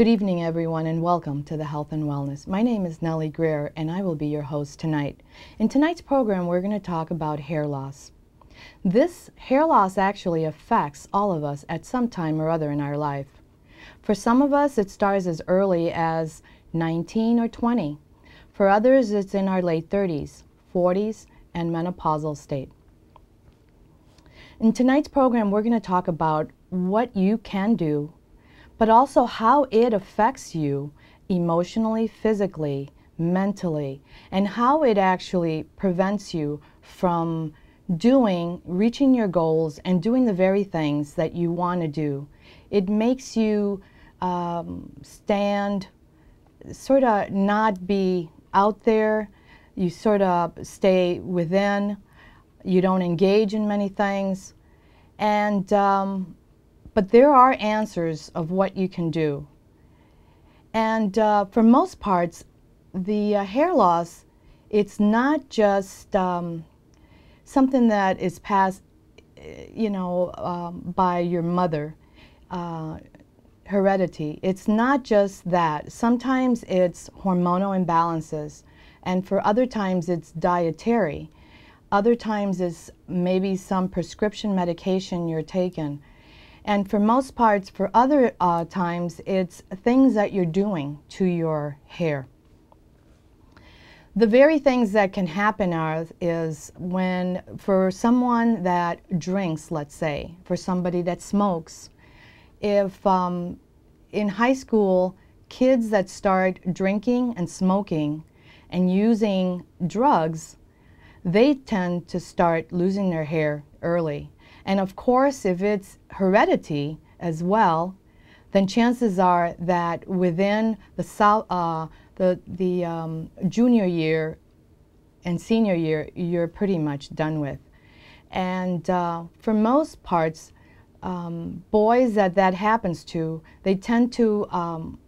Good evening, everyone, and welcome to the Health and Wellness. My name is Nellie Greer, and I will be your host tonight. In tonight's program, we're going to talk about hair loss. This hair loss actually affects all of us at some time or other in our life. For some of us, it starts as early as 19 or 20. For others, it's in our late 30s, 40s, and menopausal state. In tonight's program, we're going to talk about what you can do, but also how it affects you emotionally, physically, mentally, and how it actually prevents you from reaching your goals and doing the very things that you want to do. It makes you stand, sort of not be out there. You sort of stay within. You don't engage in many things. And but there are answers of what you can do. And for most parts, the hair loss, it's not just something that is passed, by your mother, heredity. It's not just that. Sometimes it's hormonal imbalances, and for other times it's dietary. Other times it's maybe some prescription medication you're taking. And for most parts, for other times, it's things that you're doing to your hair. The very things that can happen is when, for someone that drinks, let's say, for somebody that smokes, if in high school, kids that start drinking and smoking and using drugs, they tend to start losing their hair early. And of course, if it's heredity as well, then chances are that within the junior year and senior year, you're pretty much done with. And for most parts, boys that happens to, they tend to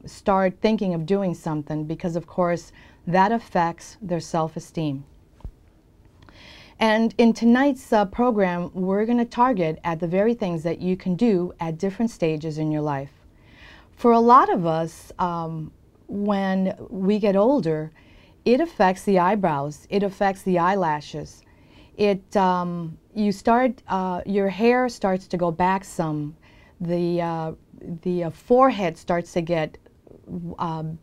start thinking of doing something because, of course, that affects their self-esteem. And in tonight's program, we're going to target at the very things that you can do at different stages in your life. For a lot of us, when we get older, it affects the eyebrows, it affects the eyelashes. Your hair starts to go back some. The forehead starts to get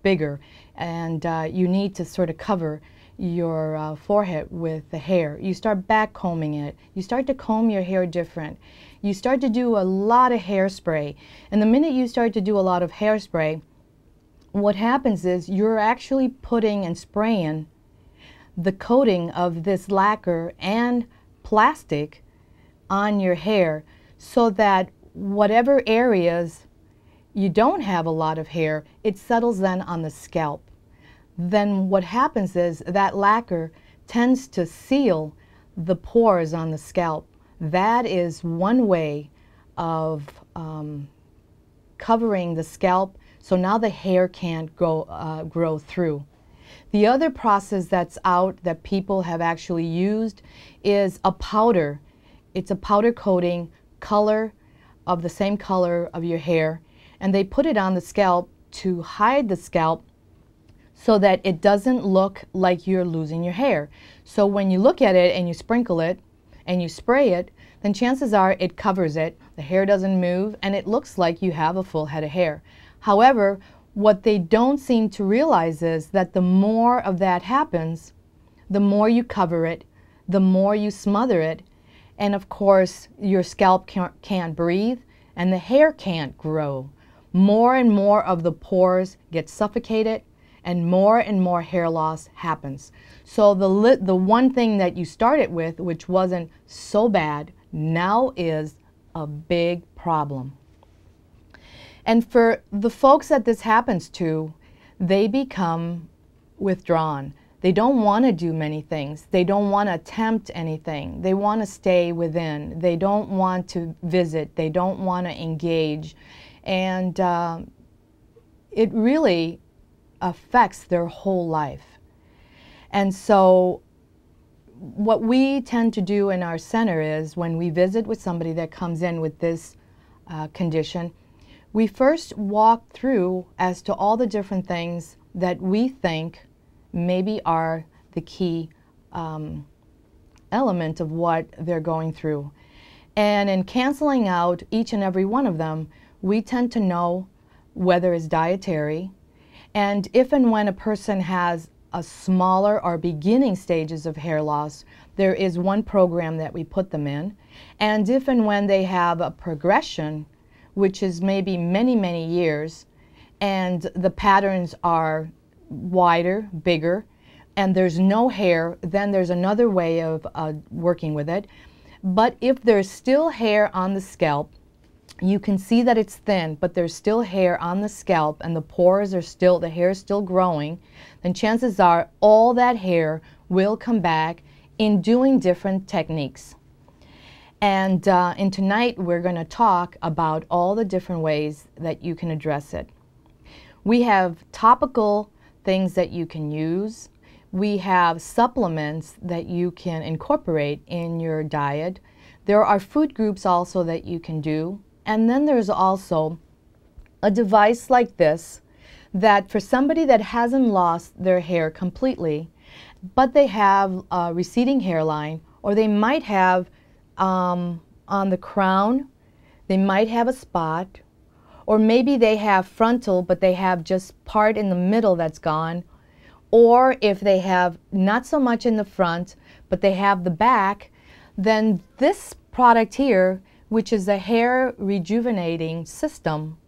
bigger, and you need to sort of cover your forehead with the hair. You start back combing it. You start to comb your hair different. You start to do a lot of hairspray. And the minute you start to do a lot of hairspray, what happens is you're actually putting and spraying the coating of this lacquer and plastic on your hair so that whatever areas you don't have a lot of hair, it settles then on the scalp. Then what happens is that lacquer tends to seal the pores on the scalp. That is one way of covering the scalp, so now the hair can't grow through. The other process that's out that people have actually used is a powder. It's a powder coating, color of the same color of your hair, and they put it on the scalp to hide the scalp so that it doesn't look like you're losing your hair. So when you look at it and you sprinkle it and you spray it, then chances are it covers it, the hair doesn't move, and it looks like you have a full head of hair. However, what they don't seem to realize is that the more of that happens, the more you cover it, the more you smother it, and of course your scalp can't breathe and the hair can't grow. More and more of the pores get suffocated, and more hair loss happens. So the one thing that you started with, which wasn't so bad, now is a big problem. And for the folks that this happens to, they become withdrawn. They don't want to do many things. They don't want to attempt anything. They want to stay within. They don't want to visit. They don't want to engage. And it really affects their whole life. And so what we tend to do in our center is when we visit with somebody that comes in with this condition, We first walk through as to all the different things that we think maybe are the key element of what they're going through. And in canceling out each and every one of them, we tend to know whether it's dietary, and if and when a person has a smaller or beginning stages of hair loss, there is one program that we put them in. And if and when they have a progression, which is maybe many, many years, and the patterns are wider, bigger, and there's no hair, then there's another way of working with it. But if there's still hair on the scalp, you can see that it's thin, but there's still hair on the scalp and the pores are still, the hair is still growing, then chances are all that hair will come back in doing different techniques. And tonight we're going to talk about all the different ways that you can address it. We have topical things that you can use. We have supplements that you can incorporate in your diet. There are food groups also that you can do. And then there's also a device like this that for somebody that hasn't lost their hair completely, but they have a receding hairline, or they might have on the crown, they might have a spot, or maybe they have frontal, but they have just part in the middle that's gone, or if they have not so much in the front, but they have the back, then this product here, which is a hair rejuvenating system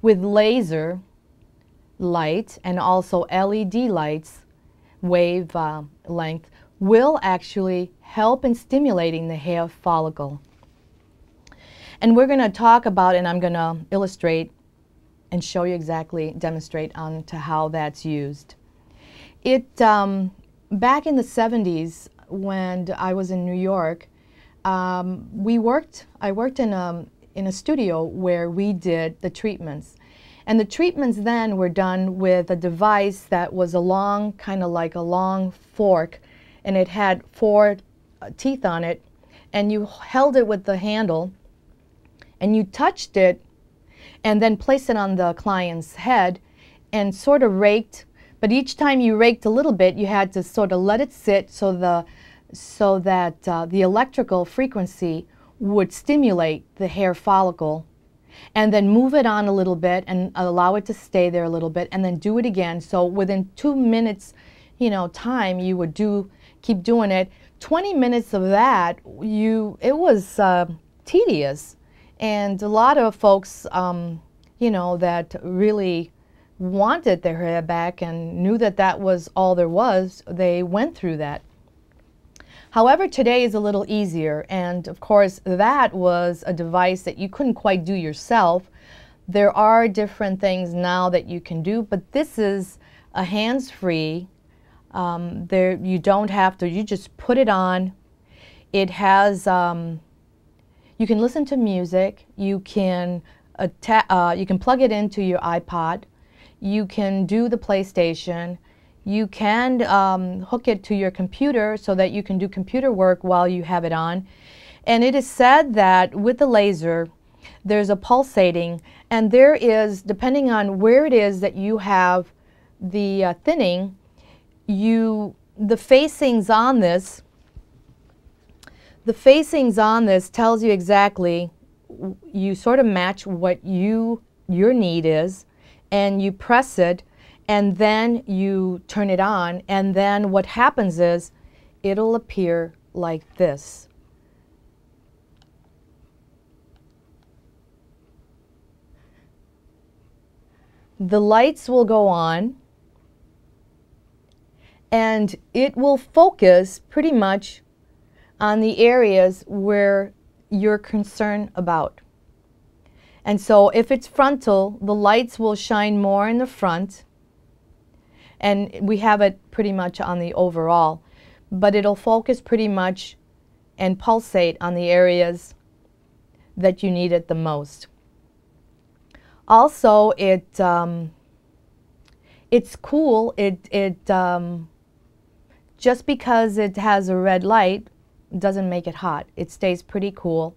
with laser light and also LED lights, wave length, will actually help in stimulating the hair follicle. And we're going to talk about, and I'm going to illustrate and show you exactly, demonstrate on to how that's used. It, back in the 70s when I was in New York, I worked in a studio where we did the treatments. And the treatments then were done with a device that was a long, kind of like a long fork, and it had 4 teeth on it, and you held it with the handle, and you touched it, and then placed it on the client's head, and sort of raked, but each time you raked a little bit, you had to sort of let it sit so that the electrical frequency would stimulate the hair follicle, and then move it on a little bit and allow it to stay there a little bit, and then do it again. So within 2 minutes, time, you would keep doing it. 20 minutes of that, it was tedious, and a lot of folks, that really wanted their hair back and knew that that was all there was, they went through that. However, today is a little easier, and of course that was a device that you couldn't quite do yourself. There are different things now that you can do, but this is a hands-free. You don't have to, you just put it on. It has, you can listen to music, you can plug it into your iPod, you can do the PlayStation, you can hook it to your computer so that you can do computer work while you have it on. And it is said that with the laser, there's a pulsating, and there is, depending on where it is that you have the thinning, the facings on this tells you exactly, you sort of match what your need is, and you press it, and then you turn it on, and then what happens is it'll appear like this. The lights will go on, and it will focus pretty much on the areas where you're concerned about. And so if it's frontal, the lights will shine more in the front, and we have it pretty much on the overall, but it'll focus pretty much and pulsate on the areas that you need it the most. Also, it's cool. Just because it has a red light doesn't make it hot. It stays pretty cool.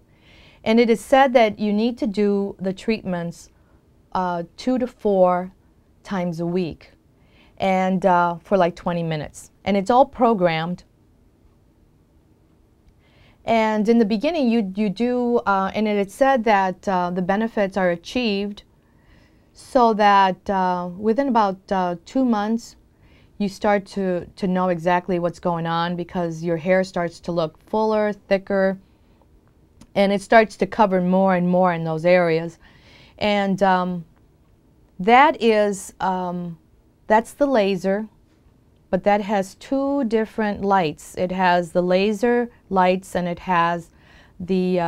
And it is said that you need to do the treatments 2 to 4 times a week, and for like 20 minutes. And it's all programmed. And in the beginning, you do, and it said that the benefits are achieved so that within about 2 months, you start to know exactly what's going on, because your hair starts to look fuller, thicker, and it starts to cover more and more in those areas. And that's the laser, but that has 2 different lights. It has the laser lights, and it has the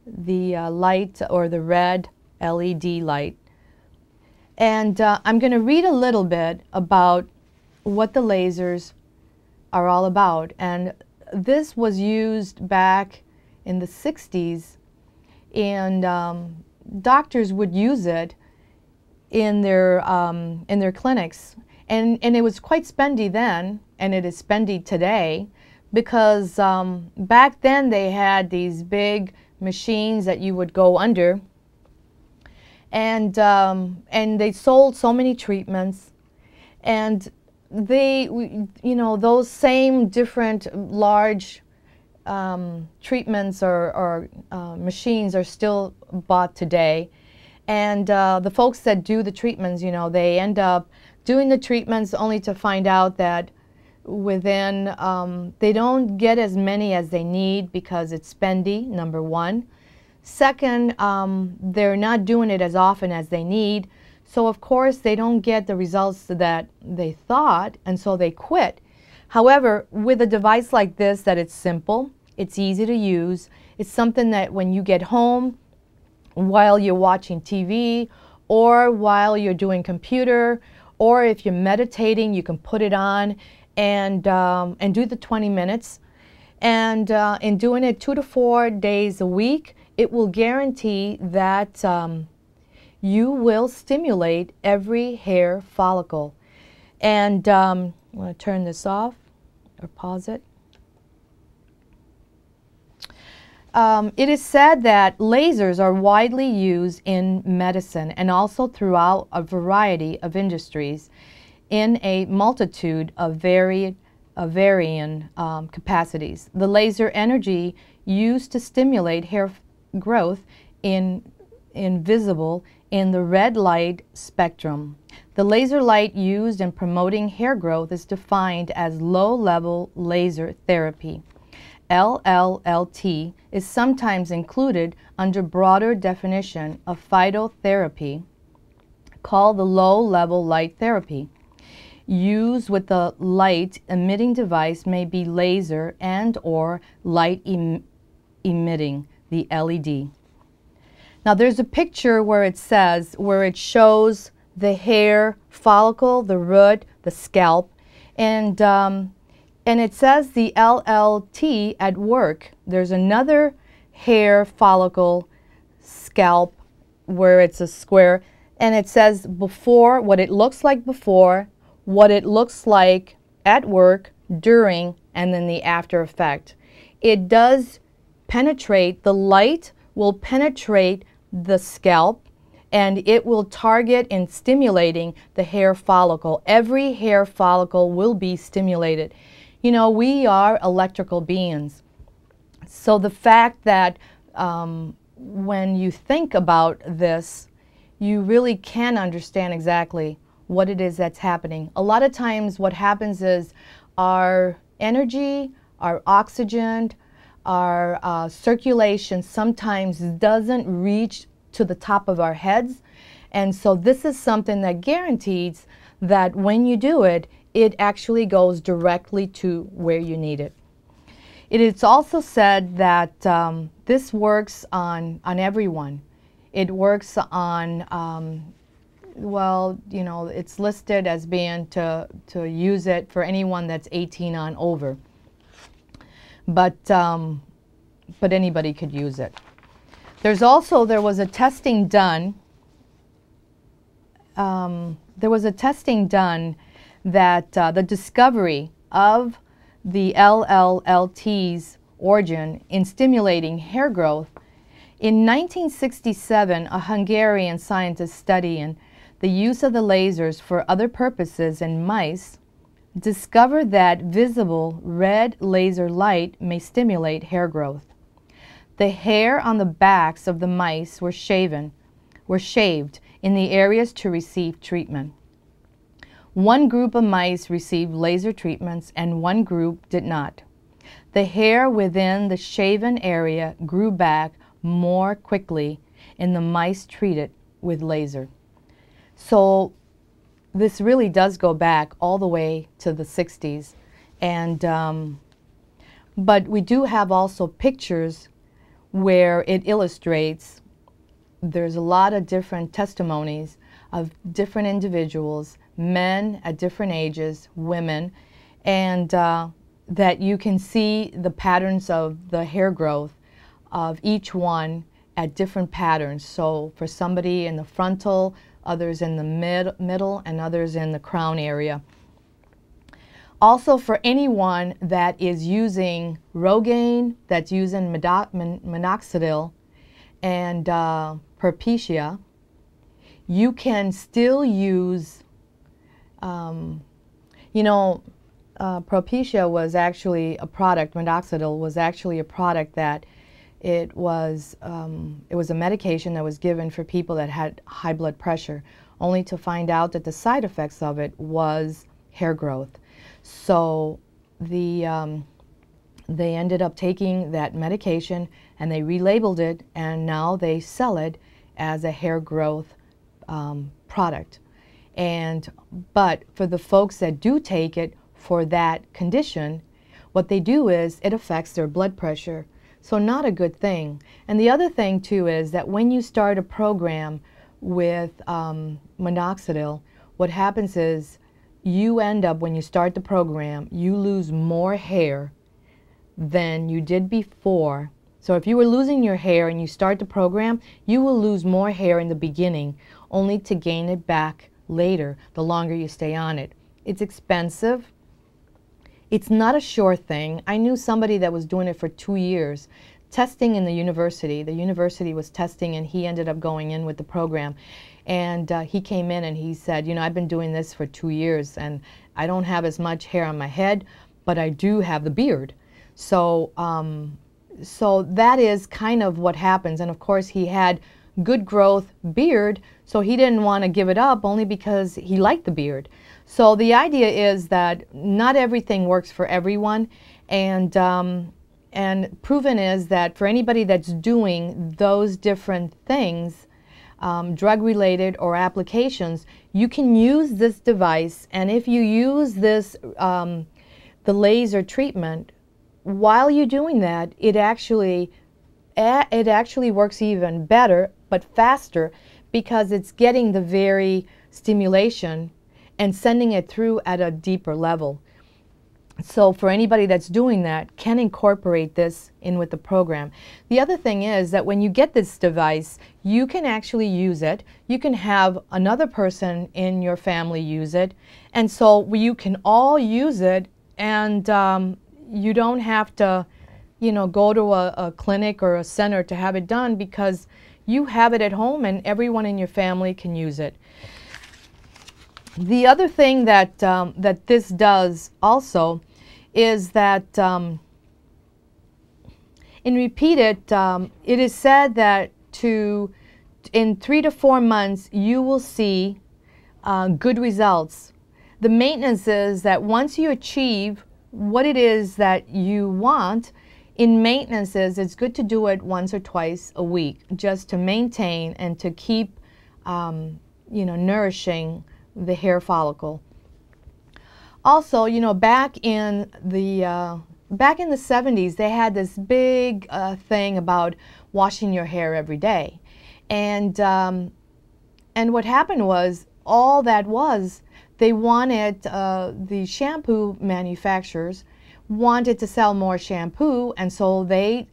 light, or the red LED light. And I'm going to read a little bit about what the lasers are all about. And this was used back in the 60s, and doctors would use it in their clinics. And it was quite spendy then, and it is spendy today, because back then they had these big machines that you would go under, and they sold so many treatments, and they, you know, those same different large treatments or machines are still bought today. And the folks that do the treatments, you know, they end up doing the treatments only to find out that within, they don't get as many as they need, because it's spendy, number one. Second, they're not doing it as often as they need, so of course they don't get the results that they thought, and so they quit. However, with a device like this, that it's simple, it's easy to use, it's something that when you get home, while you're watching TV, or while you're doing computer, or if you're meditating, you can put it on and do the 20 minutes. And in doing it 2 to 4 days a week, it will guarantee that you will stimulate every hair follicle. And I'm going to turn this off or pause it. It is said that lasers are widely used in medicine and also throughout a variety of industries in a multitude of varying capacities. The laser energy used to stimulate hair growth is visible in the red light spectrum. The laser light used in promoting hair growth is defined as low-level laser therapy. LLLT is sometimes included under broader definition of phytotherapy called the low-level light therapy. Used with the light emitting device may be laser and or light emitting, the LED. Now there's a picture where it shows the hair follicle, the root, the scalp, and it says the LLT at work. There's another hair follicle scalp where it's a square, and it says before, what it looks like before, what it looks like at work, during, and then the after effect. It does penetrate, the light will penetrate the scalp, and it will target in stimulating the hair follicle. Every hair follicle will be stimulated. You know, we are electrical beings. So the fact that when you think about this, you really can understand exactly what it is that's happening. A lot of times what happens is our energy, our oxygen, our circulation sometimes doesn't reach to the top of our heads. And so this is something that guarantees that when you do it, it actually goes directly to where you need it. It is also said that this works on everyone. It works on, well, you know, it's listed as being to use it for anyone that's 18 on over. But anybody could use it. There was a testing done. That the discovery of the LLLT's origin in stimulating hair growth In 1967, a Hungarian scientist studying the use of the lasers for other purposes in mice discovered that visible red laser light may stimulate hair growth. The hair on the backs of the mice were shaved in the areas to receive treatment. One group of mice received laser treatments and one group did not. The hair within the shaven area grew back more quickly in the mice treated with laser. So this really does go back all the way to the 60s. But we do have also pictures where it illustrates. There's a lot of different testimonies of different individuals, men at different ages, women, and that you can see the patterns of the hair growth of each one at different patterns. So for somebody in the frontal, others in the middle, and others in the crown area. Also, for anyone that is using Rogaine, that's using minoxidil and Propecia, you can still use, Propecia was actually a product, minoxidil was actually a product that it was a medication that was given for people that had high blood pressure, only to find out that the side effects of it was hair growth. So they ended up taking that medication and they relabeled it, and now they sell it as a hair growth product. But for the folks that do take it for that condition, what they do is it affects their blood pressure. So not a good thing. And the other thing too is that when you start a program with minoxidil, what happens is you end up, when you start the program, you lose more hair than you did before. So if you were losing your hair and you start the program, you will lose more hair in the beginning, only to gain it back later, the longer you stay on it. It's expensive. It's not a sure thing. I knew somebody that was doing it for 2 years, testing in the university. The university was testing and he ended up going in with the program. And he came in and he said, you know, I've been doing this for 2 years and I don't have as much hair on my head, but I do have the beard. So, so that is kind of what happens. And of course he had good growth beard, so he didn't want to give it up only because he liked the beard. So the idea is that not everything works for everyone, and proven is that for anybody that's doing those different things, drug-related or applications, you can use this device, and if you use this, the laser treatment, while you're doing that, it actually works even better, but faster, because it's getting the very stimulation and sending it through at a deeper level. So for anybody that's doing that, can incorporate this in with the program. The other thing is that when you get this device, you can actually use it. You can have another person in your family use it, and so you can all use it, and you don't have to, you know, go to a clinic or a center to have it done, because you have it at home and everyone in your family can use it. The other thing that that this does also is that in repeated, it is said that in 3 to 4 months you will see good results. The maintenance is that once you achieve what it is that you want, in maintenance it's good to do it once or twice a week, just to maintain and to keep you know, nourishing the hair follicle. Also, you know, back in the 70s, they had this big thing about washing your hair every day, and what happened was, all that was, they wanted, the shampoo manufacturers wanted to sell more shampoo, and so they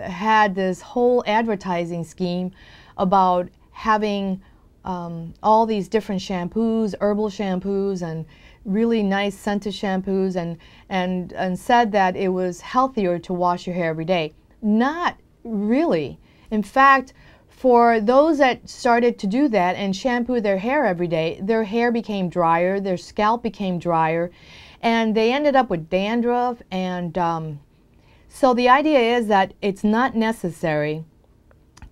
had this whole advertising scheme about having all these different shampoos, herbal shampoos, and really nice scented shampoos, and said that it was healthier to wash your hair every day. Not really. In fact, for those that started to do that and shampoo their hair every day, their hair became drier, their scalp became drier, and they ended up with dandruff. And so the idea is that it's not necessary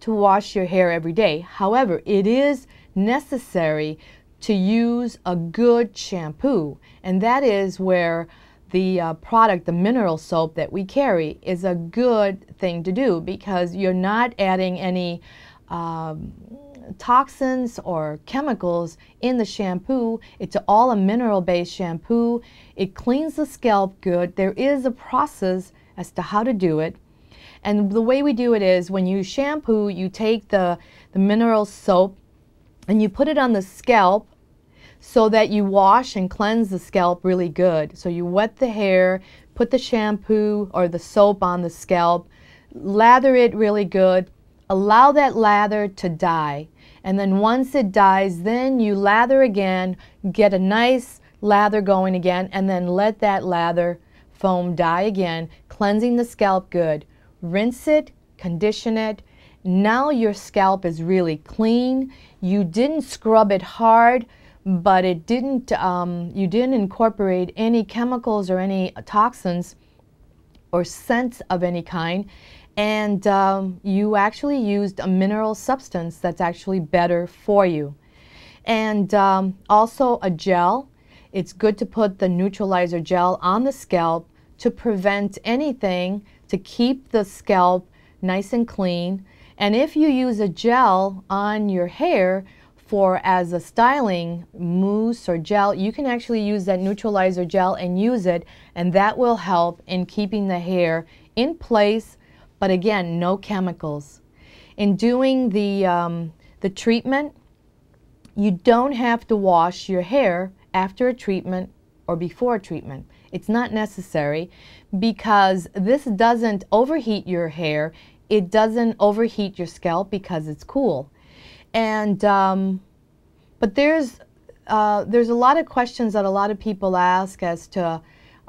to wash your hair every day. However, it is necessary to use a good shampoo, and that is where the product, the mineral soap that we carry, is a good thing to do, because you're not adding any toxins or chemicals in the shampoo. It's all a mineral-based shampoo. It cleans the scalp good. There is a process as to how to do it. And the way we do it is, when you shampoo, you take the mineral soap and you put it on the scalp so that you wash and cleanse the scalp really good. So you wet the hair, put the shampoo or the soap on the scalp, lather it really good, allow that lather to dry. And then once it dies, then you lather again, get a nice lather going again, and then let that lather foam dry again, cleansing the scalp good. Rinse it, condition it. Now your scalp is really clean. You didn't scrub it hard, but it didn't, you didn't incorporate any chemicals or any toxins or scents of any kind, and you actually used a mineral substance that's actually better for you. And also a gel. It's good to put the neutralizer gel on the scalp to prevent anything, to keep the scalp nice and clean. And if you use a gel on your hair as a styling mousse or gel, you can actually use that neutralizer gel and use it, and that will help in keeping the hair in place, but again, no chemicals. In doing the treatment, you don't have to wash your hair after a treatment or before a treatment. It's not necessary, because this doesn't overheat your hair. It doesn't overheat your scalp because it's cool. And but there's a lot of questions that a lot of people ask as to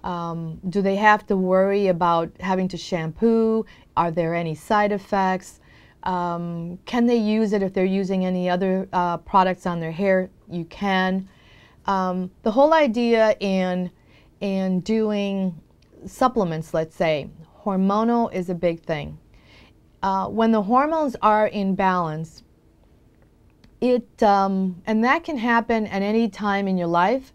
do they have to worry about having to shampoo? Are there any side effects? Can they use it if they're using any other products on their hair? You can. The whole idea in doing supplements, let's say, hormonal is a big thing. When the hormones are in balance, and that can happen at any time in your life.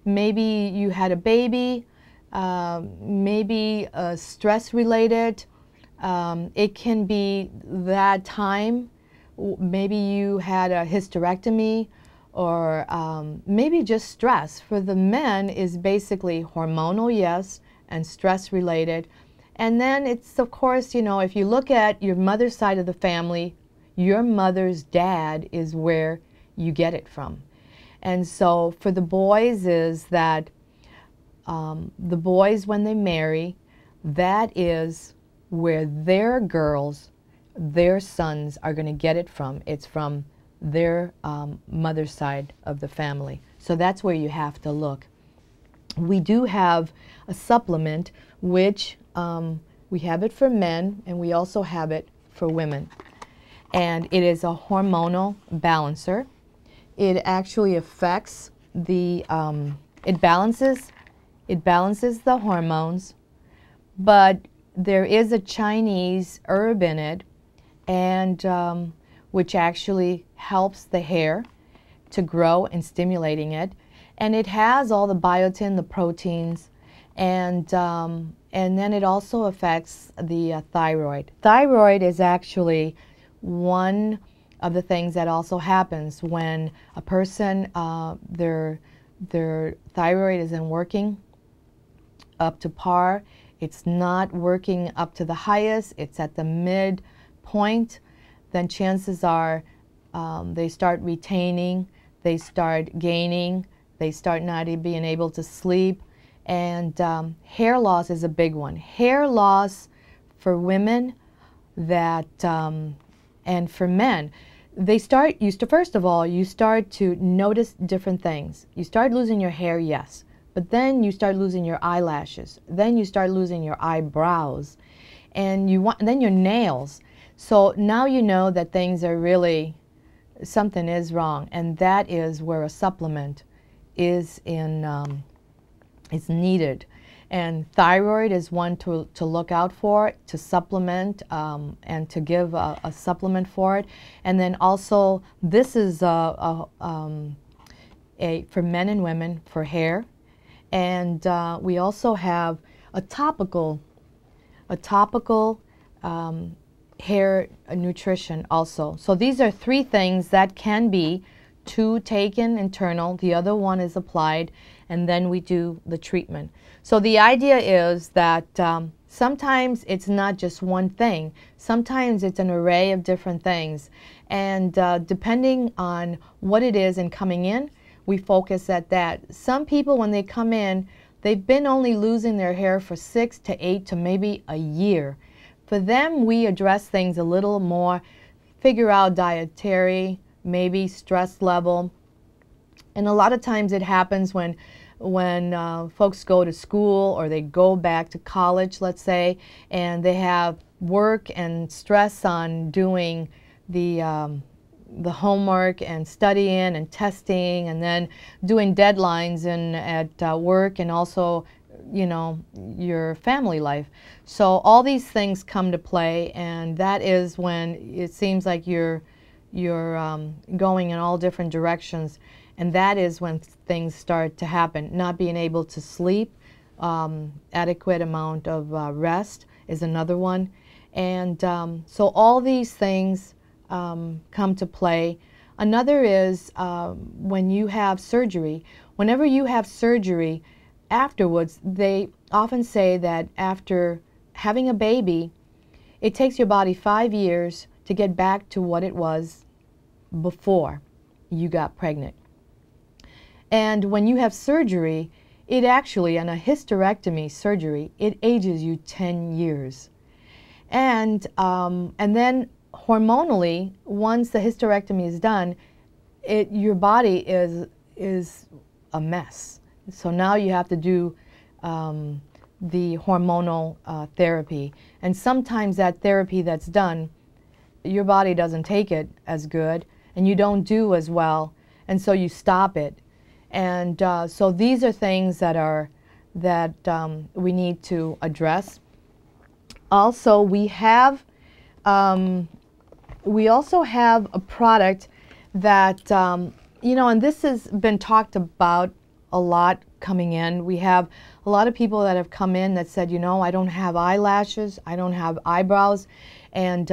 Maybe you had a baby, maybe stress related. It can be that time. Maybe you had a hysterectomy, or maybe just stress. For the men is basically hormonal, yes, and stress related. And then it's, of course, you know, if you look at your mother's side of the family, your mother's dad is where you get it from. And so for the boys is that the boys, when they marry, that is where their girls, their sons are going to get it from. It's from their mother's side of the family. So that's where you have to look. We do have a supplement which we have it for men, and we also have it for women. And it is a hormonal balancer. It actually affects the, it balances the hormones, but there is a Chinese herb in it, and which actually helps the hair to grow and stimulating it. And it has all the biotin, the proteins, and then it also affects the thyroid. Thyroid is actually one of the things that also happens when a person, their thyroid isn't working up to par. It's not working up to the highest. It's at the mid point. Then chances are they start retaining, they start gaining, they start not being able to sleep. And hair loss is a big one. Hair loss for women that, and for men, first of all, you start to notice different things. You start losing your hair, yes, but then you start losing your eyelashes. Then you start losing your eyebrows, and then your nails. So now you know that things are really, something is wrong, and that is where a supplement is is needed. And thyroid is one to look out for, to supplement, and to give a supplement for it. And then also, this is for men and women for hair. And we also have a topical hair nutrition also. So these are three things that can be, two taken internal, the other one is applied, and then we do the treatment. So the idea is that sometimes it's not just one thing. Sometimes it's an array of different things. And depending on what it is and coming in, we focus at that. Some people, when they come in, they've been only losing their hair for 6 to 8 to maybe a year. For them, we address things a little more, figure out dietary, maybe stress level. And a lot of times it happens when folks go to school or they go back to college, let's say, and they have work and stress on doing the homework and studying and testing, and then doing deadlines at work, and also, you know, your family life. So all these things come to play, and that is when it seems like you're going in all different directions, and that is when things start to happen. Not being able to sleep, adequate amount of rest is another one. And so all these things come to play. Another is when you have surgery. Whenever you have surgery, afterwards, they often say that after having a baby, it takes your body 5 years to get back to what it was before you got pregnant. And when you have surgery, it actually, on a hysterectomy surgery, it ages you 10 years. And then hormonally, once the hysterectomy is done, your body is a mess. So now you have to do the hormonal therapy. And sometimes that therapy that's done, your body doesn't take it as good, and you don't do as well, and so you stop it. And so these are things that we need to address. Also, we also have a product that, you know, and this has been talked about a lot coming in. We have a lot of people that have come in that said, you know, I don't have eyelashes, I don't have eyebrows, and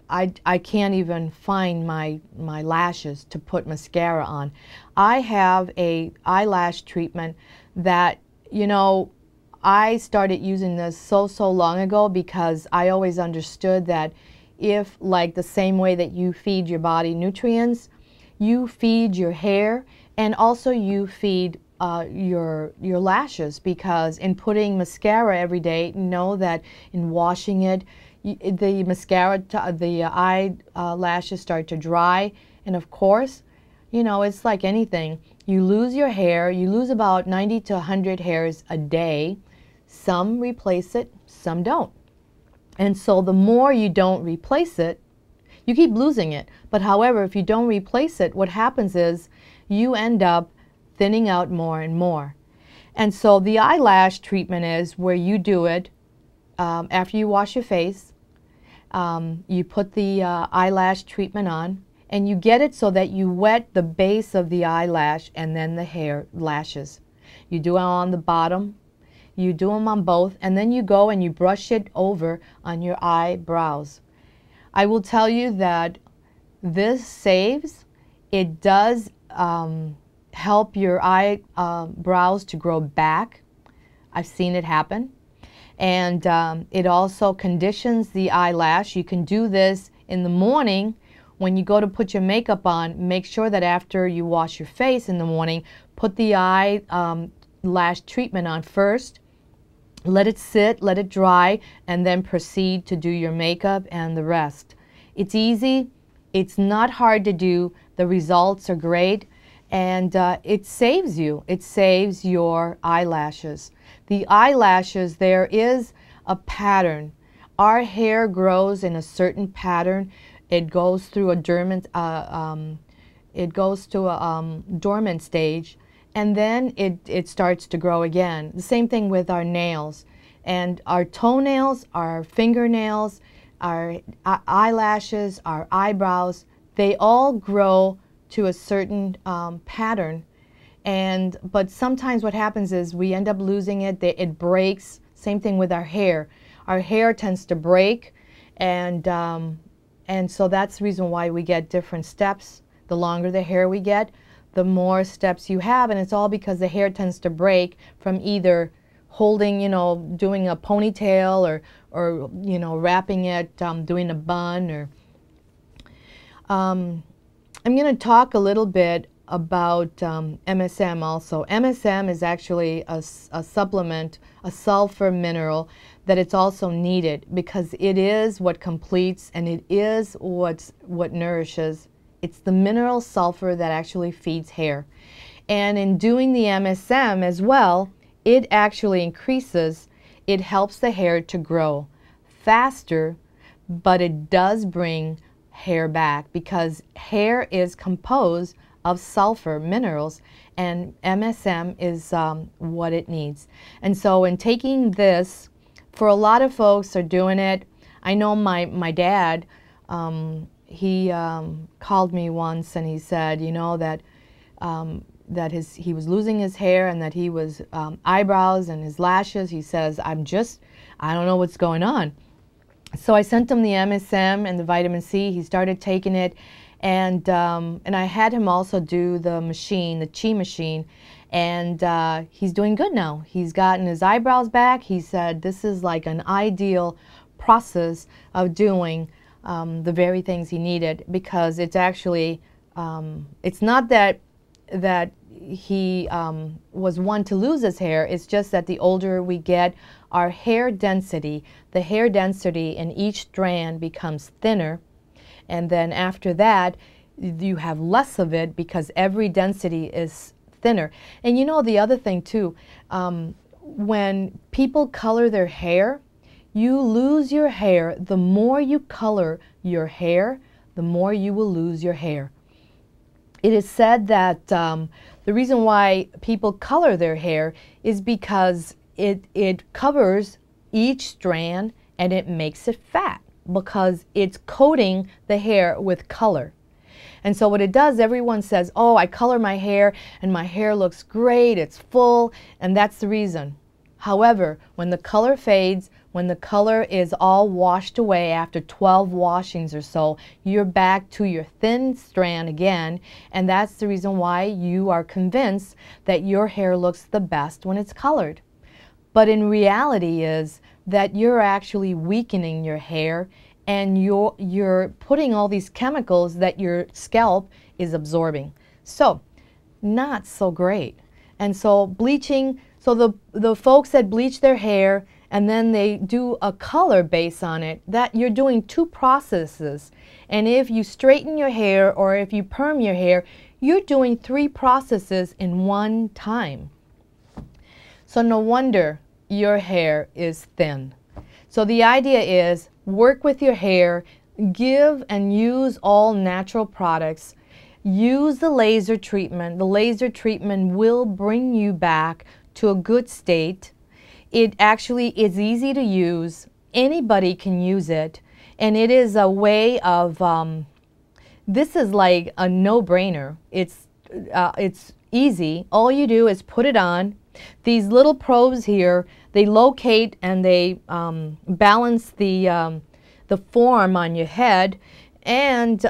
I can't even find my lashes to put mascara on. I have a eyelash treatment that, you know, I started using this so long ago because I always understood that if, like the same way that you feed your body nutrients, you feed your hair, and also you feed your lashes, because in putting mascara every day, know that in washing it, the mascara, the eyelashes start to dry, and of course, you know, it's like anything. You lose your hair, you lose about 90 to 100 hairs a day. Some replace it, some don't. And so the more you don't replace it, you keep losing it. But however, if you don't replace it, what happens is you end up thinning out more and more. And so the eyelash treatment is where you do it after you wash your face. You put the eyelash treatment on, and you get it so that you wet the base of the eyelash and then the hair lashes. You do it on the bottom, you do them on both, and then you go and you brush it over on your eyebrows. I will tell you that this saves. It does help your eyebrows to grow back. I've seen it happen. And it also conditions the eyelash. You can do this in the morning when you go to put your makeup on. Make sure that after you wash your face in the morning, put the eyelash treatment on first. Let it sit, let it dry, and then proceed to do your makeup and the rest. It's easy. It's not hard to do. The results are great. And it saves you. It saves your eyelashes. The eyelashes, there is a pattern our hair grows in a certain pattern. It goes through a dormant stage, and then it starts to grow again. The same thing with our nails, and our toenails, our fingernails, our eyelashes, our eyebrows. They all grow to a certain pattern, but sometimes what happens is we end up losing it. It breaks. Same thing with our hair. Our hair tends to break, and so that's the reason why we get different steps. The longer the hair we get, the more steps you have, and it's all because the hair tends to break from either holding, doing a ponytail or wrapping it, doing a bun, or I'm going to talk a little bit about MSM also. MSM is actually a supplement, a sulfur mineral that it's also needed because it is what completes and it is what nourishes. It's the mineral sulfur that actually feeds hair. And in doing the MSM as well, it actually increases, it helps the hair to grow faster, but it does bring hair back because hair is composed of sulfur minerals, and MSM is what it needs. And so in taking this, for a lot of folks are doing it. I know my dad, he called me once and he said, that he was losing his hair and that he was eyebrows and his lashes. He says, I don't know what's going on. So I sent him the MSM and the vitamin C. He started taking it, and I had him also do the machine, the Chi machine, and he's doing good now. He's gotten his eyebrows back. He said this is like an ideal process of doing the very things he needed, because it's actually it's not that he was one to lose his hair. It's just that the older we get, our hair density, the hair density in each strand becomes thinner, and then after that you have less of it because every density is thinner. And the other thing too, when people color their hair, you lose your hair. The more you color your hair, the more you will lose your hair. It is said that the reason why people color their hair is because it covers each strand and it makes it fat because it's coating the hair with color. And so what it does, everyone says, oh, I color my hair and my hair looks great, it's full, and that's the reason. However, when the color fades, when the color is all washed away after 12 washings or so, you're back to your thin strand again, and that's the reason why you are convinced that your hair looks the best when it's colored. But in reality is that you're actually weakening your hair, and you're putting all these chemicals that your scalp is absorbing. So, not so great. And so bleaching, so the folks that bleach their hair and then they do a color base on it, that you're doing two processes. And if you straighten your hair or if you perm your hair, you're doing 3 processes in one time. So no wonder your hair is thin. So the idea is work with your hair, give and use all natural products, use the laser treatment. The laser treatment will bring you back to a good state. It actually is easy to use. Anybody can use it, and it is a way of, this is like a no-brainer. It's easy. All you do is put it on. These little probes here, they locate and they balance the form on your head, and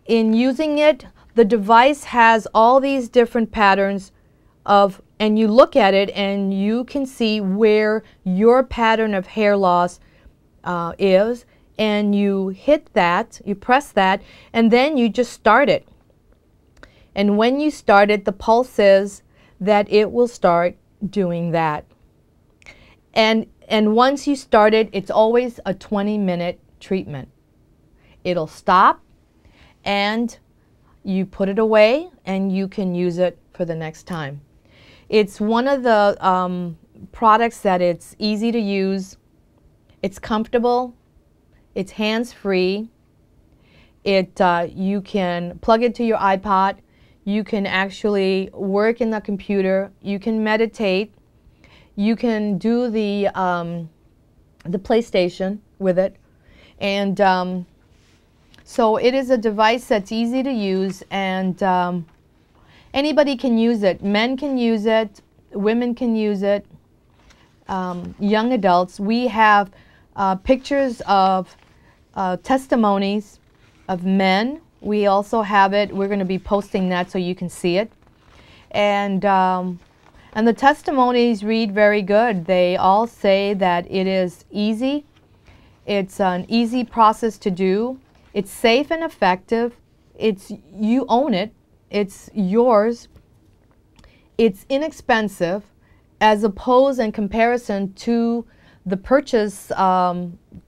in using it, the device has all these different patterns of, and you look at it and you can see where your pattern of hair loss is, and you hit that, you press that, and then you just start it. And when you start it, the pulse is that it will start doing that. And once you start it, it's always a 20-minute treatment. It'll stop, and you put it away, and you can use it for the next time. It's one of the products that it's easy to use. It's comfortable. It's hands-free. You can plug it to your iPod. You can actually work in the computer. You can meditate. You can do the PlayStation with it. And so it is a device that's easy to use, and anybody can use it. Men can use it. Women can use it. Young adults. We have pictures of testimonies of men. We also have it. We're going to be posting that so you can see it. And the testimonies read very good. They all say that it is easy. It's an easy process to do. It's safe and effective. You own it. It's yours. It's inexpensive as opposed in comparison to the purchase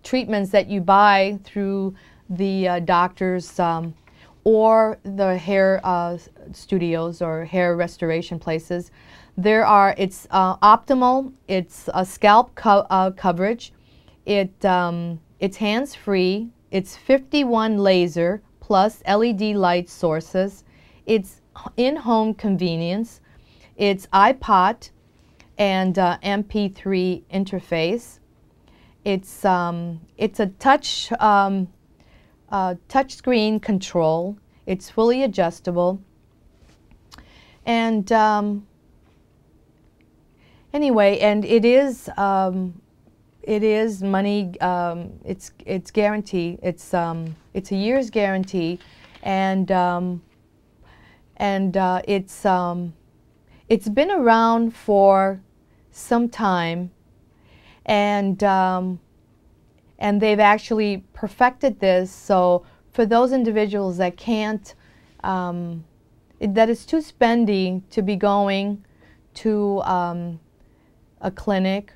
treatments that you buy through the doctors or the hair studios or hair restoration places. It's optimal. It's a scalp coverage. It's hands-free. It's 51 laser plus LED light sources. It's in-home convenience. It's iPod and MP3 interface. It's a touch screen control. It's fully adjustable. And anyway, and it is money. It's guaranteed. It's a year's guarantee, and it's been around for some time, and they've actually perfected this. So for those individuals that can't, that is too spendy to be going to a clinic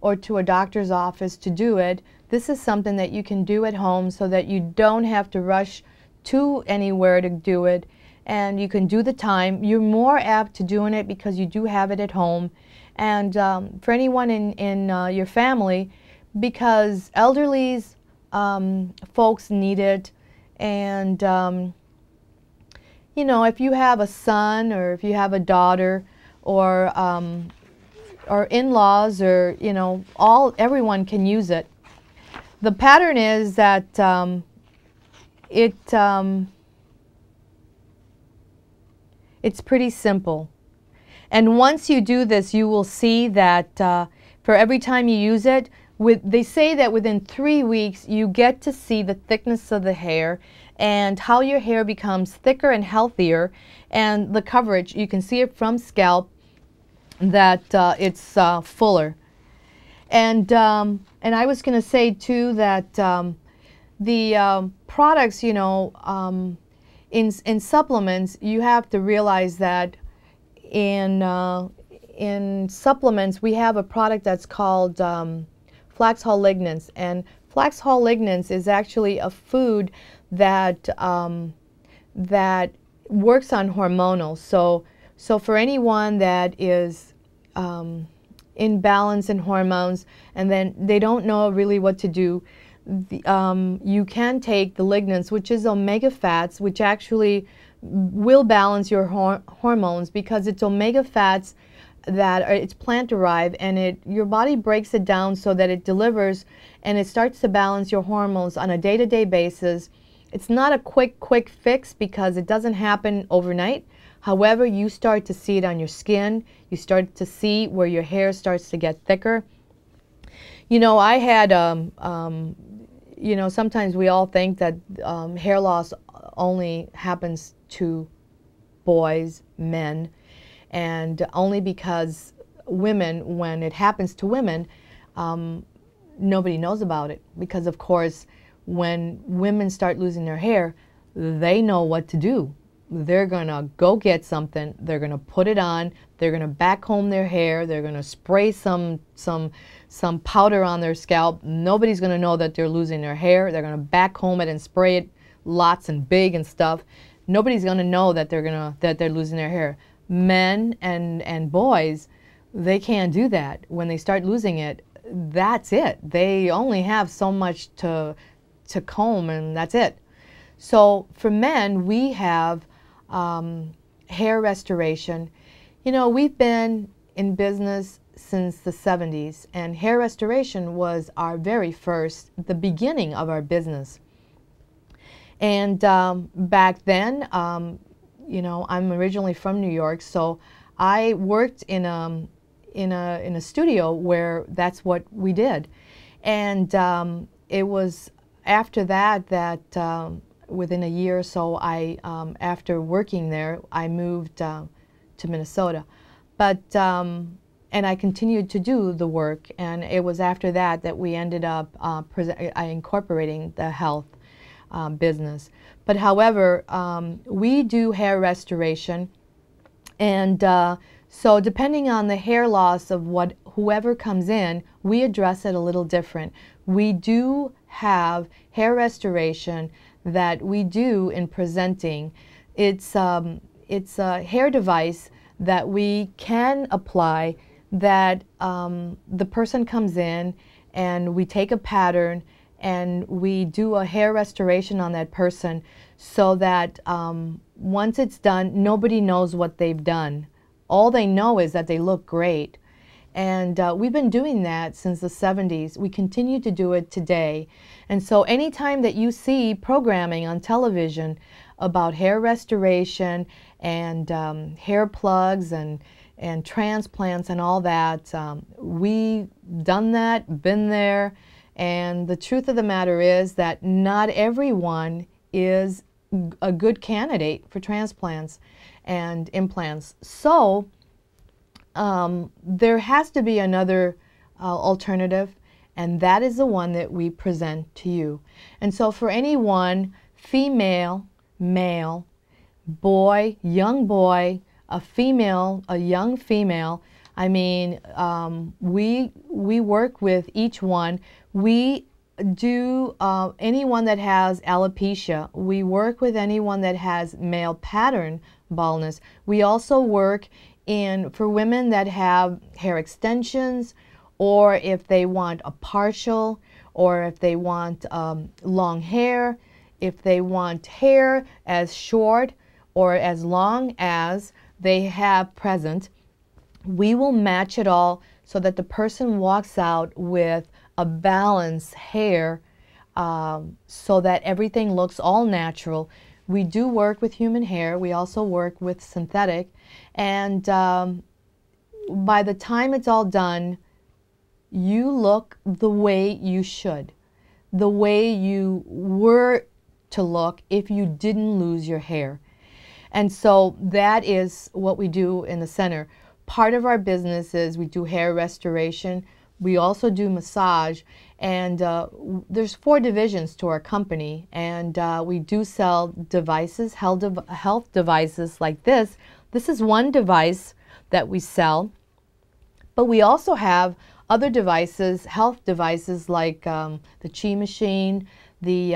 or to a doctor's office to do it, this is something that you can do at home so that you don't have to rush to anywhere to do it, and you can do the time. You're more apt to doing it because you do have it at home. And for anyone in your family, because elderly's folks need it, and you know, if you have a son or if you have a daughter or in-laws, or you know, everyone can use it. The pattern is that it's pretty simple, and once you do this, you will see that for every time you use it, they say that within 3 weeks you get to see the thickness of the hair and how your hair becomes thicker and healthier, and the coverage, you can see it from scalp that it's fuller. And I was going to say too that the products, you know, in supplements, you have to realize that in supplements we have a product that's called flax hull lignans, and flax hull lignans is actually a food that that works on hormonal. So for anyone that is imbalance in hormones and then they don't know really what to do, you can take the lignans, which is omega fats, which actually will balance your hormones, because it's omega fats that it's plant derived, and your body breaks it down so that it delivers and it starts to balance your hormones on a day-to-day basis. It's not a quick fix because it doesn't happen overnight. However, you start to see it on your skin. You start to see where your hair starts to get thicker. You know, I had, you know, sometimes we all think that hair loss only happens to boys, men, and only because women, when it happens to women, nobody knows about it. Because, of course, when women start losing their hair, they know what to do. They're going to go get something, they're going to put it on, they're going to backcomb their hair, they're going to spray some powder on their scalp. Nobody's going to know that they're losing their hair. They're going to backcomb it and spray it lots and big and stuff. Nobody's going to know that they're losing their hair. Men and boys, they can't do that. When they start losing it, that's it. They only have so much to comb, and that's it. So for men, we have hair restoration. You know, we've been in business since the 70s, and hair restoration was our very first, the beginning of our business. And back then, you know, I'm originally from New York, so I worked in a studio where that's what we did. And it was after that within a year or so, after working there, I moved to Minnesota. But and I continued to do the work, and it was after that we ended up incorporating the health business. But however, we do hair restoration, and so depending on the hair loss of whoever comes in, we address it a little different. We do have hair restoration that we do in presenting. It's a hair device that we can apply that the person comes in, and we take a pattern and we do a hair restoration on that person, so that once it's done, nobody knows what they've done. All they know is that they look great. And we've been doing that since the 70s. We continue to do it today. And so anytime that you see programming on television about hair restoration and hair plugs and transplants and all that, we've done that, been there. And the truth of the matter is that not everyone is a good candidate for transplants and implants. So there has to be another alternative, and that is the one that we present to you. And so for anyone, female, male, boy, young boy, a female, a young female, I mean, we work with each one. We do anyone that has alopecia. We work with anyone that has male pattern baldness. We also work for women that have hair extensions, or if they want a partial, or if they want long hair, if they want hair as short or as long as they have present. We will match it all so that the person walks out with a balanced hair, so that everything looks all natural. We do work with human hair. We also work with synthetic. And by the time it's all done, you look the way you should, the way you were to look if you didn't lose your hair. And so that is what we do in the center. Part of our business is we do hair restoration. We also do massage, and there's 4 divisions to our company, and we do sell devices, health devices like this. This is one device that we sell, but we also have other devices, health devices like the Chi machine, the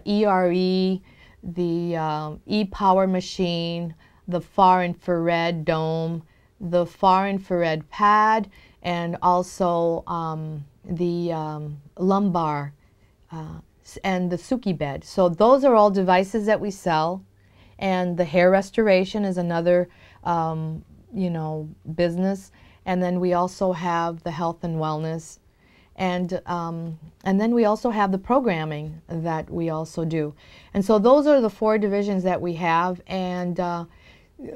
ERE, the e-power machine, the far infrared dome, the far infrared pad, and also the lumbar and the Suki bed. So those are all devices that we sell. And the hair restoration is another you know, business. And then we also have the health and wellness. And then we also have the programming that we also do. And so those are the 4 divisions that we have. And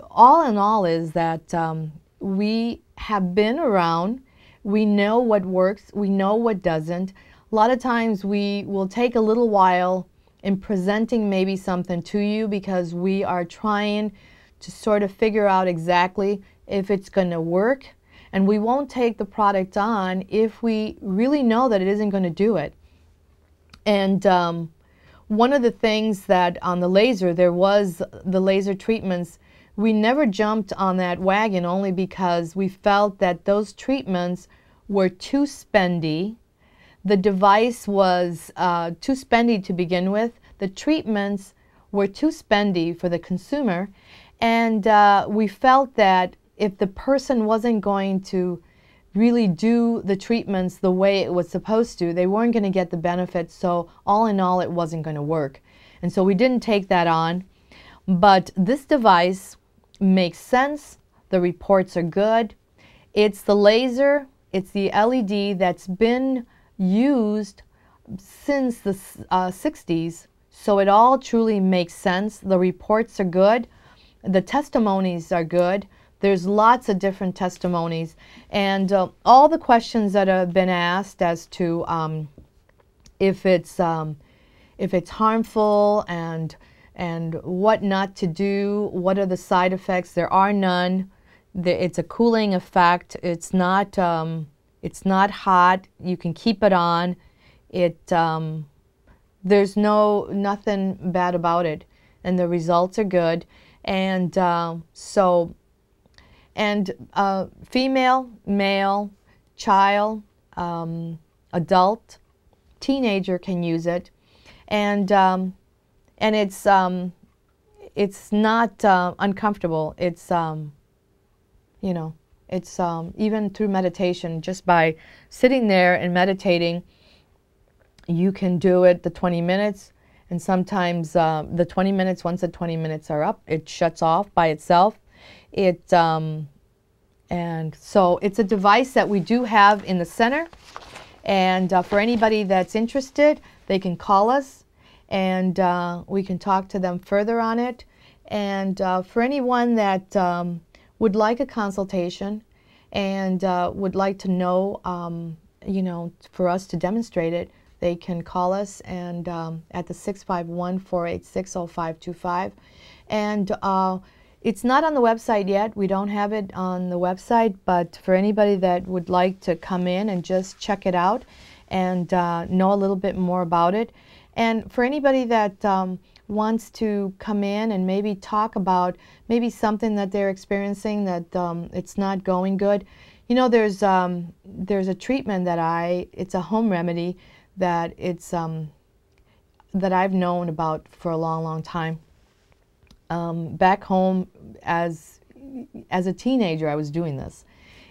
all in all is that we have been around. We know what works. We know what doesn't. A lot of times we will take a little while in presenting maybe something to you, because we are trying to sort of figure out exactly if it's going to work. And we won't take the product on if we really know that it isn't going to do it. And one of the things that on the laser, there was the laser treatments. We never jumped on that wagon only because we felt that those treatments were too spendy. The device was too spendy to begin with. The treatments were too spendy for the consumer. And we felt that if the person wasn't going to really do the treatments the way it was supposed to, they weren't going to get the benefits. So all in all, it wasn't going to work. And so we didn't take that on. But this device makes sense. The reports are good. It's the laser, it's the LED that's been used since the 60s. So it all truly makes sense. The reports are good. The testimonies are good. There's lots of different testimonies. And all the questions that have been asked as to if it's harmful and what not to do, what are the side effects, there are none. It's a cooling effect. It's not hot. You can keep it on. There's nothing bad about it, and the results are good. And female, male, child, adult, teenager can use it, and it's not uncomfortable. It's you know, it's even through meditation, just by sitting there and meditating, you can do it the 20 minutes. And sometimes the 20 minutes, once the 20 minutes are up, it shuts off by itself. And so it's a device that we do have in the center. And for anybody that's interested, they can call us and we can talk to them further on it. And for anyone that would like a consultation and would like to know, you know, for us to demonstrate it, they can call us and at the 651-486-0525. And it's not on the website yet. We don't have it on the website, but for anybody that would like to come in and just check it out and know a little bit more about it. And for anybody that wants to come in and maybe talk about maybe something that they're experiencing that it's not going good. You know, there's a treatment that it's a home remedy that that I've known about for a long, long time. Back home as a teenager, I was doing this.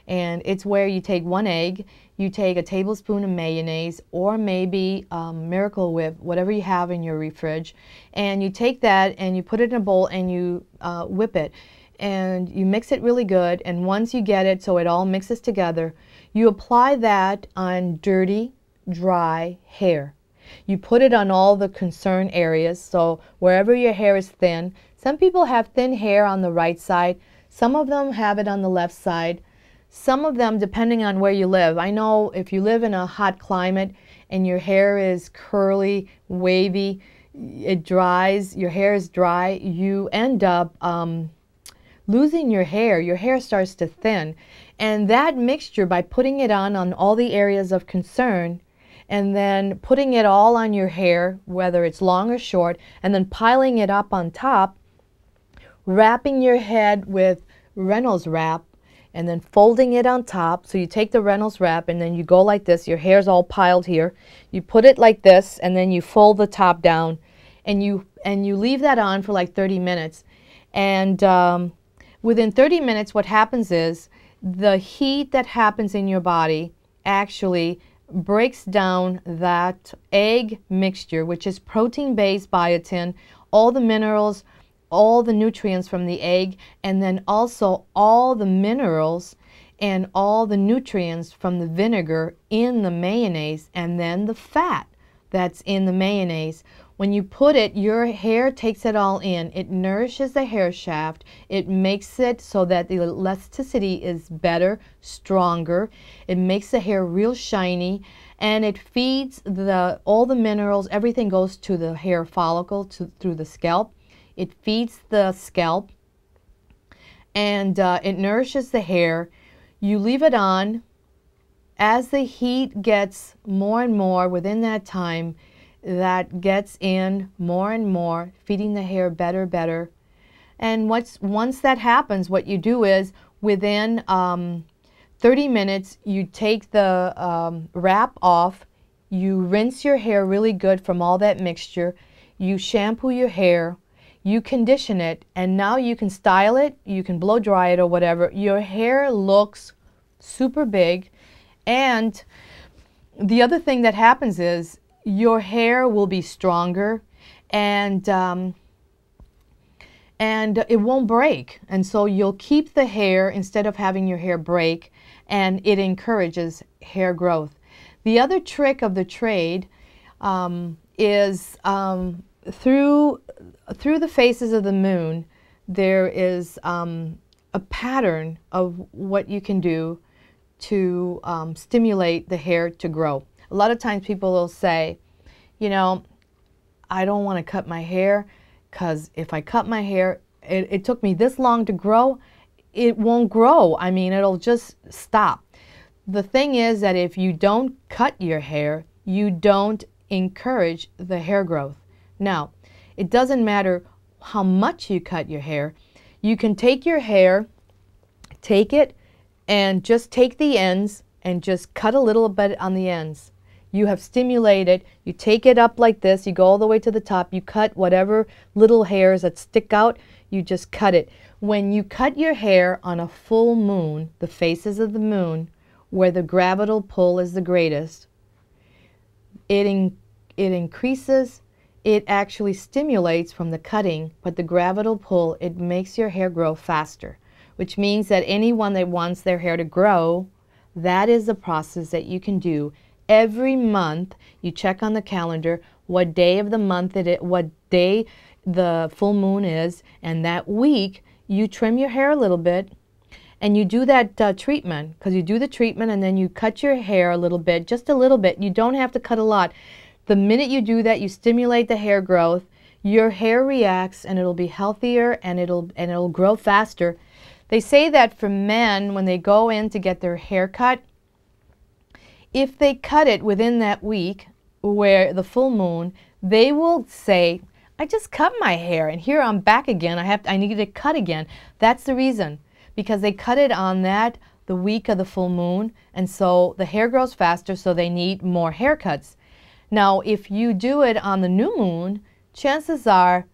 And it's where you take one egg, you take a tablespoon of mayonnaise, or maybe Miracle Whip, whatever you have in your fridge, and you take that and you put it in a bowl and you whip it. And you mix it really good, and once you get it so it all mixes together, you apply that on dirty, dry hair. You put it on all the concerned areas, so wherever your hair is thin. Some people have thin hair on the right side. Some of them have it on the left side. Some of them, depending on where you live. I know if you live in a hot climate and your hair is curly, wavy, it dries, your hair is dry, you end up losing your hair. Your hair starts to thin. And that mixture, by putting it on all the areas of concern, and then putting it all on your hair, whether it's long or short, and then piling it up on top, wrapping your head with Reynolds wrap, and then folding it on top. So you take the Reynolds wrap and then you go like this. Your hair's all piled here. You put it like this and then you fold the top down and you leave that on for like 30 minutes. And within 30 minutes, what happens is the heat that happens in your body actually breaks down that egg mixture, which is protein-based biotin, all the minerals, all the nutrients from the egg, and then also all the minerals and all the nutrients from the vinegar in the mayonnaise, and then the fat that's in the mayonnaise. When you put it, your hair takes it all in. It nourishes the hair shaft. It makes it so that the elasticity is better, stronger. It makes the hair real shiny, and it feeds all the minerals. Everything goes to the hair follicle, through the scalp. It feeds the scalp, and it nourishes the hair. You leave it on. As the heat gets more and more within that time, that gets in more and more, feeding the hair better. And once that happens, what you do is within 30 minutes, you take the wrap off, you rinse your hair really good from all that mixture, you shampoo your hair, you condition it, and now you can style it, you can blow dry it or whatever. Your hair looks super big. And the other thing that happens is your hair will be stronger, and it won't break. And so you'll keep the hair instead of having your hair break, and it encourages hair growth. The other trick of the trade is through the phases of the moon, there is a pattern of what you can do to stimulate the hair to grow. A lot of times people will say, you know, I don't want to cut my hair because if I cut my hair, it took me this long to grow, it won't grow. I mean, it'll just stop. The thing is that if you don't cut your hair, you don't encourage the hair growth. Now, it doesn't matter how much you cut your hair. You can take your hair, take it, and just take the ends and just cut a little bit on the ends. You have stimulated, you take it up like this, you go all the way to the top, you cut whatever little hairs that stick out, you just cut it. When you cut your hair on a full moon, the phases of the moon, where the gravitational pull is the greatest, it increases, it actually stimulates from the cutting, but the gravitational pull, it makes your hair grow faster, which means that anyone that wants their hair to grow, that is a process that you can do every month. You check on the calendar what day of the month what day the full moon is, and that week you trim your hair a little bit. And you do that treatment, because you do the treatment and then you cut your hair a little bit, just a little bit. You don't have to cut a lot. The minute you do that, you stimulate the hair growth. Your hair reacts and it'll be healthier and it'll grow faster. They say that for men, when they go in to get their hair cut, if they cut it within that week, where the full moon, they will say, I just cut my hair and here I'm back again. I need to cut again. That's the reason. Because they cut it on the week of the full moon, and so the hair grows faster, so they need more haircuts. Now, if you do it on the new moon, chances are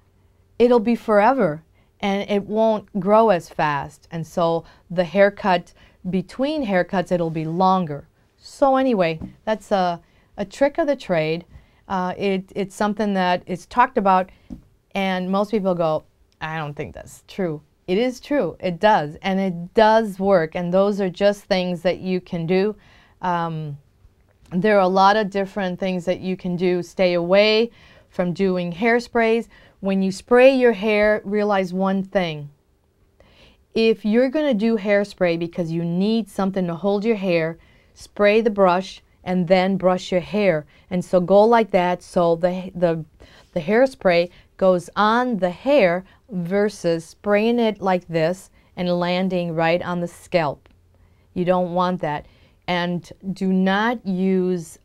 it'll be forever, and it won't grow as fast, and so the haircut, between haircuts, it'll be longer. So anyway, that's a trick of the trade. It's something that is talked about, and most people go, I don't think that's true. It is true. It does. And it does work. And those are just things that you can do. There are a lot of different things that you can do. Stay away from doing hairsprays. When you spray your hair, realize one thing. If you're going to do hairspray because you need something to hold your hair, spray the brush and then brush your hair. And so go like that, so the hairspray goes on the hair versus spraying it like this and landing right on the scalp. You don't want that. And do not use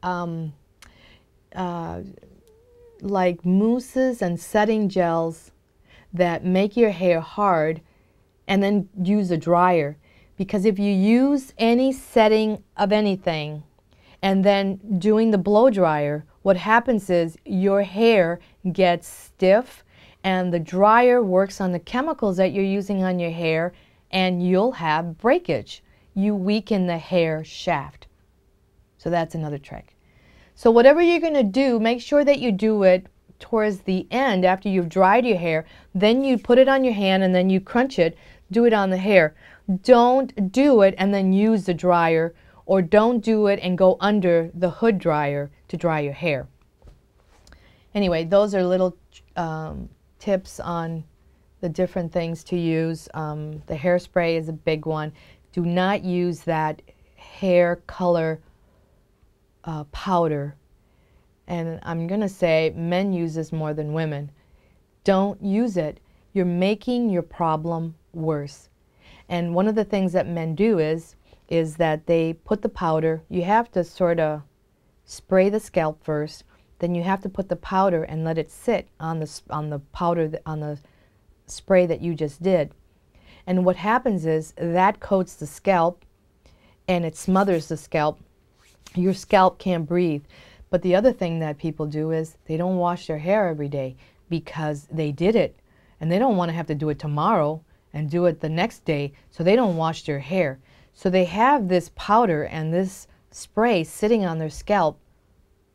like mousses and setting gels that make your hair hard and then use a dryer. Because if you use any setting of anything and then doing the blow dryer, what happens is your hair gets stiff and the dryer works on the chemicals that you're using on your hair and you'll have breakage. You weaken the hair shaft. So that's another trick. So whatever you're going to do, make sure that you do it towards the end after you've dried your hair. Then you put it on your hand and then you crunch it. Do it on the hair. Don't do it and then use the dryer, or don't do it and go under the hood dryer to dry your hair. Anyway, those are little tips on the different things to use. The hairspray is a big one. Do not use that hair color powder. And I'm going to say men use this more than women. Don't use it. You're making your problem worse. And one of the things that men do is that they put the powder. You have to sort of spray the scalp first. Then you have to put the powder and let it sit on the powder, on the spray that you just did. And what happens is that coats the scalp and it smothers the scalp. Your scalp can't breathe. But the other thing that people do is they don't wash their hair every day because they did it. And they don't want to have to do it tomorrow and do it the next day, so they don't wash their hair. So they have this powder and this spray sitting on their scalp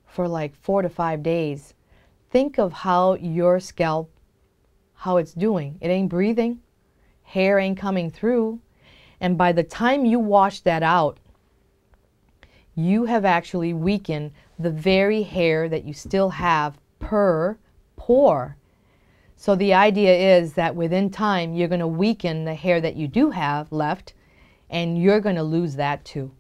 for like 4 to 5 days. Think of how your scalp, how it's doing. It ain't breathing, hair ain't coming through, and by the time you wash that out, you have actually weakened the very hair that you still have per pore. So the idea is that within time, you're going to weaken the hair that you do have left, and you're going to lose that too.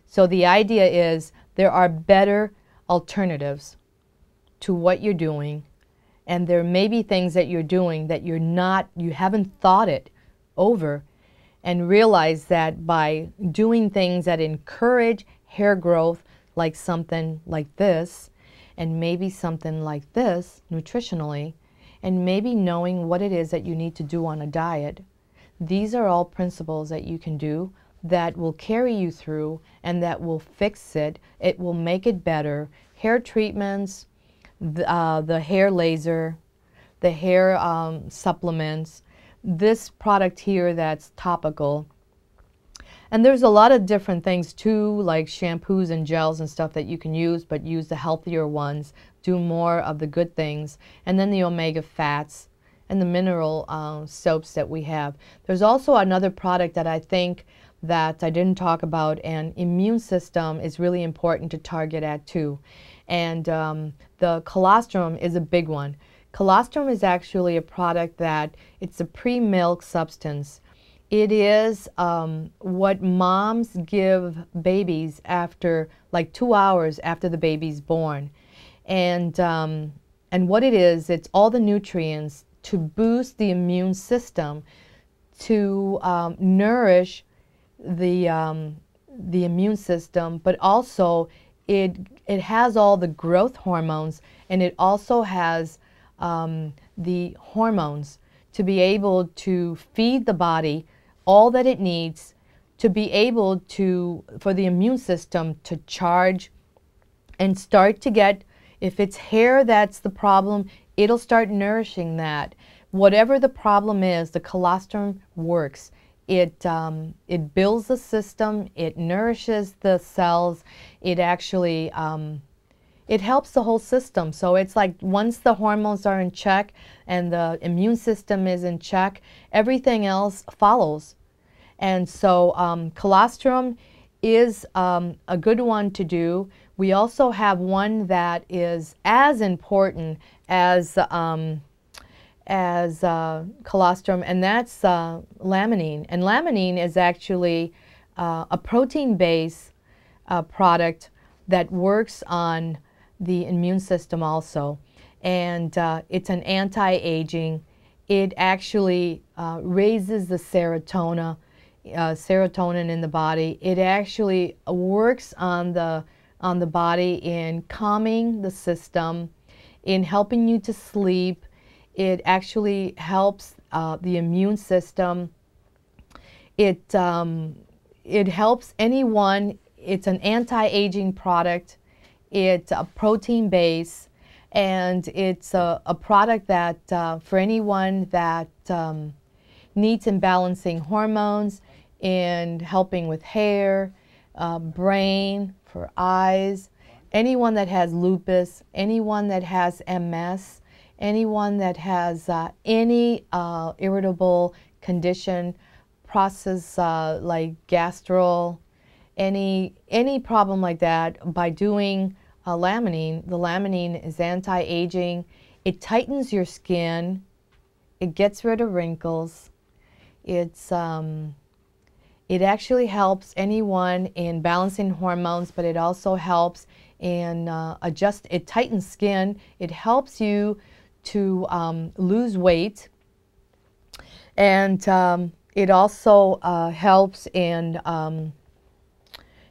So the idea is there are better alternatives to what you're doing, and there may be things that you're doing that you haven't thought it over, and realize that by doing things that encourage hair growth, like something like this, and maybe something like this nutritionally, and maybe knowing what it is that you need to do on a diet, these are all principles that you can do that will carry you through and that will fix it. It will make it better. Hair treatments, the hair laser, the hair supplements, this product here that's topical. And there's a lot of different things too, like shampoos and gels and stuff that you can use, but use the healthier ones, do more of the good things, and then the omega fats and the mineral soaps that we have. There's also another product that I think that I didn't talk about, and immune system is really important to target at too. And the colostrum is a big one. Colostrum is actually a product that it's a pre-milk substance. It is what moms give babies after like 2 hours after the baby's born. And what it is, it's all the nutrients to boost the immune system, to nourish the immune system, but also it has all the growth hormones, and it also has the hormones to be able to feed the body all that it needs to be able to, for the immune system to charge and start to get, if it's hair that's the problem, it'll start nourishing that. Whatever the problem is, the colostrum works. It builds the system, it nourishes the cells, it actually, it helps the whole system. So it's like once the hormones are in check and the immune system is in check, everything else follows. And so colostrum is a good one to do. We also have one that is as important as colostrum, and that's laminin. And laminin is actually a protein-based product that works on the immune system also. And it's an anti-aging. It actually raises the serotonin in the body. It actually works on the body in calming the system, in helping you to sleep. It actually helps the immune system. It helps anyone. It's an anti-aging product. It's a protein base, and it's a product that for anyone that needs in balancing hormones, and helping with hair, brain, for eyes, anyone that has lupus, anyone that has MS, anyone that has any irritable condition, process like gastro, any problem like that, by doing laminin. The laminin is anti-aging. It tightens your skin. It gets rid of wrinkles. It actually helps anyone in balancing hormones, but it also helps in it tightens skin. It helps you to lose weight, and it also helps in,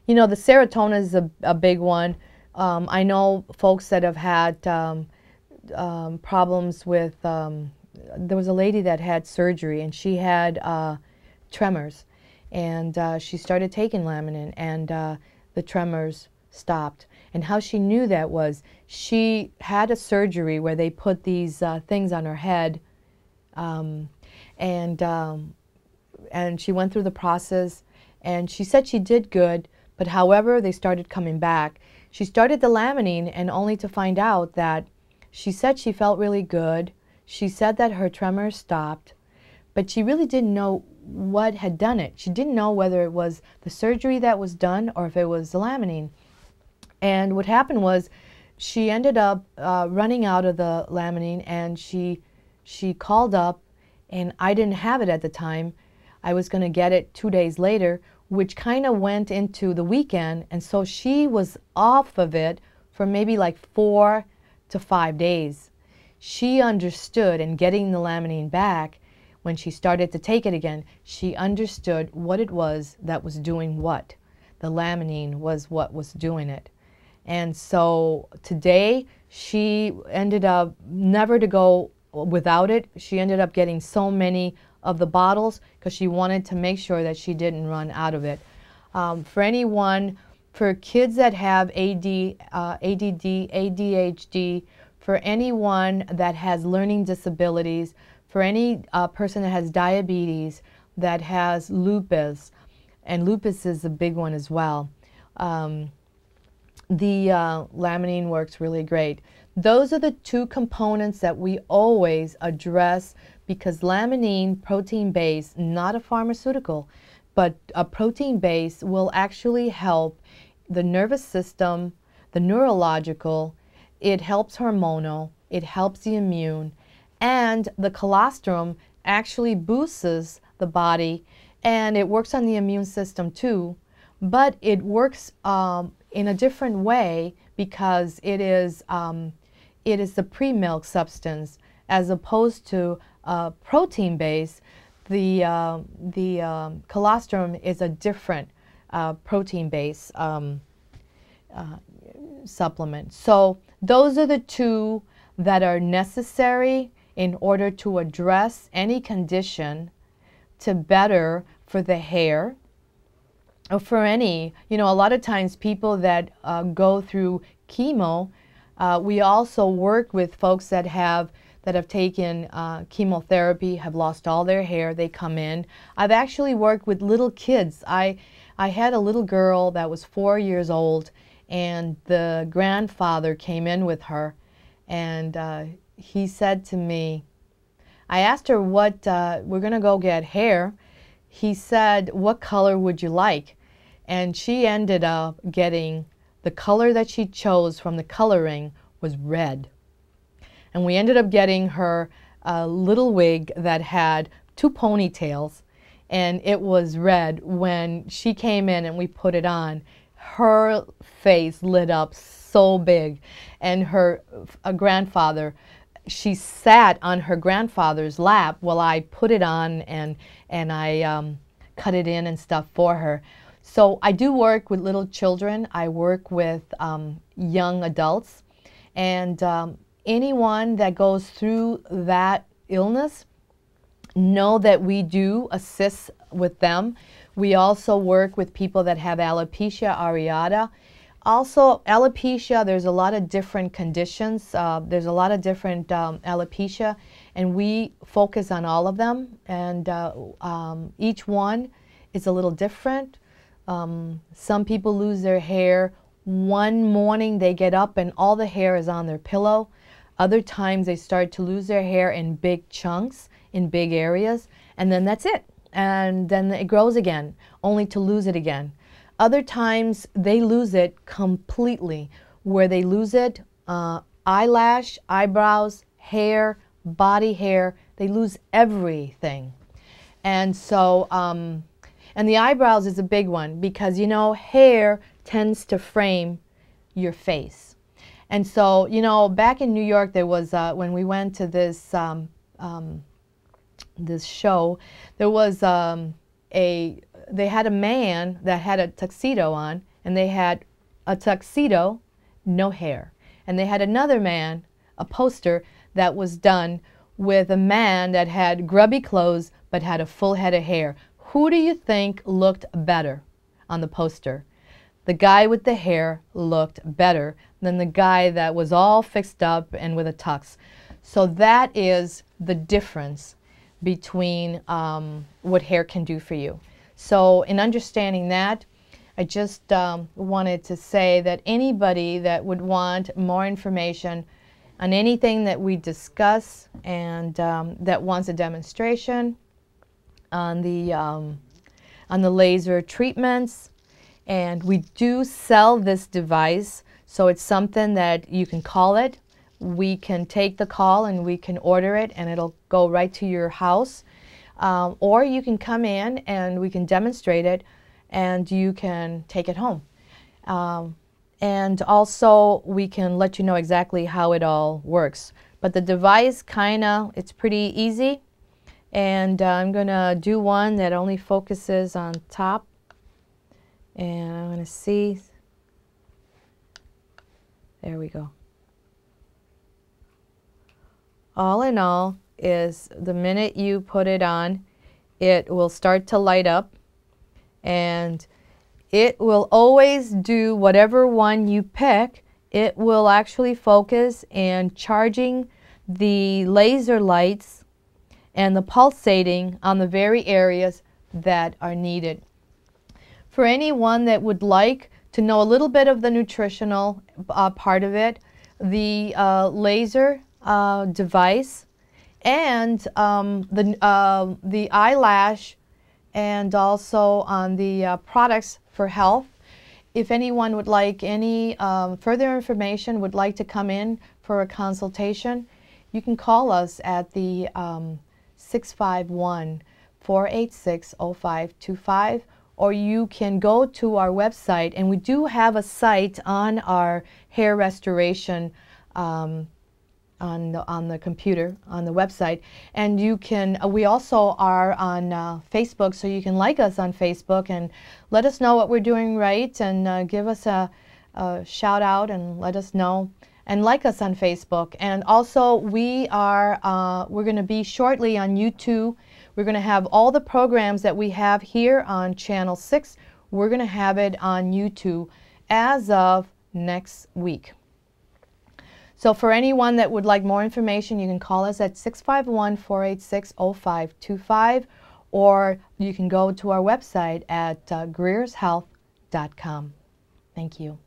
you know, the serotonin is a big one. I know folks that have had problems with, there was a lady that had surgery, and she had tremors, and she started taking laminin, and the tremors stopped. And how she knew that was she had a surgery where they put these things on her head, and she went through the process, and she said she did good, But however, they started coming back. She started the laminine, and only to find out that she said she felt really good. She said that her tremors stopped, but she really didn't know what had done it. She didn't know whether it was the surgery that was done or if it was the laminine. And what happened was she ended up running out of the laminine, and she called up, and I didn't have it at the time. I was going to get it 2 days later, which kind of went into the weekend, and so she was off of it for maybe like 4 to 5 days. She understood, and getting the laminine back, when she started to take it again, she understood what it was that was doing what. The laminine was what was doing it. And so today she ended up never to go without it. She ended up getting so many of the bottles because she wanted to make sure that she didn't run out of it. For kids that have ADD, ADHD, for anyone that has learning disabilities, for any person that has diabetes, that has lupus, and lupus is a big one as well, the laminine works really great. Those are the two components that we always address, because laminine, protein-based, not a pharmaceutical, but a protein base, will actually help the nervous system, the neurological, it helps hormonal, it helps the immune, and the colostrum actually boosts the body, and it works on the immune system too, but it works in a different way because it is the pre-milk substance as opposed to protein base. The colostrum is a different protein base supplement. So those are the two that are necessary in order to address any condition to better for the hair, or for any, a lot of times people that go through chemo, we also work with folks that have taken chemotherapy, have lost all their hair. They come in. I've actually worked with little kids. I had a little girl that was 4 years old, and the grandfather came in with her, and he said to me, I asked her what, we're going to go get hair. He said, what color would you like? And she ended up getting, the color that she chose from the coloring was red. And we ended up getting her a little wig that had 2 ponytails, and it was red. When she came in and we put it on, her face lit up so big. And her grandfather, she sat on her grandfather's lap while I put it on, and I cut it in and stuff for her. So I do work with little children. I work with young adults, and anyone that goes through that illness, know that we do assist with them. We also work with people that have alopecia areata. Also, alopecia, there's a lot of different conditions. There's a lot of different alopecia, and we focus on all of them, and each one is a little different. Some people lose their hair. One morning they get up and all the hair is on their pillow. Other times they start to lose their hair in big chunks, in big areas, and then that's it. And then it grows again, only to lose it again. Other times they lose it completely, where they lose it, eyelash, eyebrows, hair, body hair, they lose everything. And so, and the eyebrows is a big one, because hair tends to frame your face. And so, back in New York, there was, when we went to this, this show, there was they had a man that had a tuxedo on, and they had a tuxedo, no hair. And they had another man, a poster, that was done with a man that had grubby clothes but had a full head of hair. Who do you think looked better on the poster? The guy with the hair looked better than the guy that was all fixed up and with a tux. So that is the difference between what hair can do for you. So in understanding that, I just wanted to say that anybody that would want more information on anything that we discuss and that wants a demonstration on the laser treatments, and we do sell this device, so it's something that you can call it. We can take the call and we can order it, and it'll go right to your house. Or you can come in and we can demonstrate it, and you can take it home. And also we can let you know exactly how it all works. But the device it's pretty easy. And I'm going to do one that only focuses on top. And I'm going to see. There we go. All in all is the minute you put it on, it will start to light up, and it will always do whatever one you pick. It will actually focus in charging the laser lights and the pulsating on the very areas that are needed. For anyone that would like to know a little bit of the nutritional part of it, the laser device and the eyelash, and also on the products for health. If anyone would like any further information, would like to come in for a consultation, you can call us at the 651-486-0525, or you can go to our website, and we do have a site on our hair restoration on the computer, on the website, and you can, we also are on Facebook, so you can like us on Facebook and let us know what we're doing right, and give us a shout out and let us know, and like us on Facebook. And also we're going to be shortly on YouTube. We're going to have all the programs that we have here on Channel 6. We're going to have it on YouTube as of next week. So for anyone that would like more information, you can call us at 651-486-0525, or you can go to our website at greershealth.com. Thank you.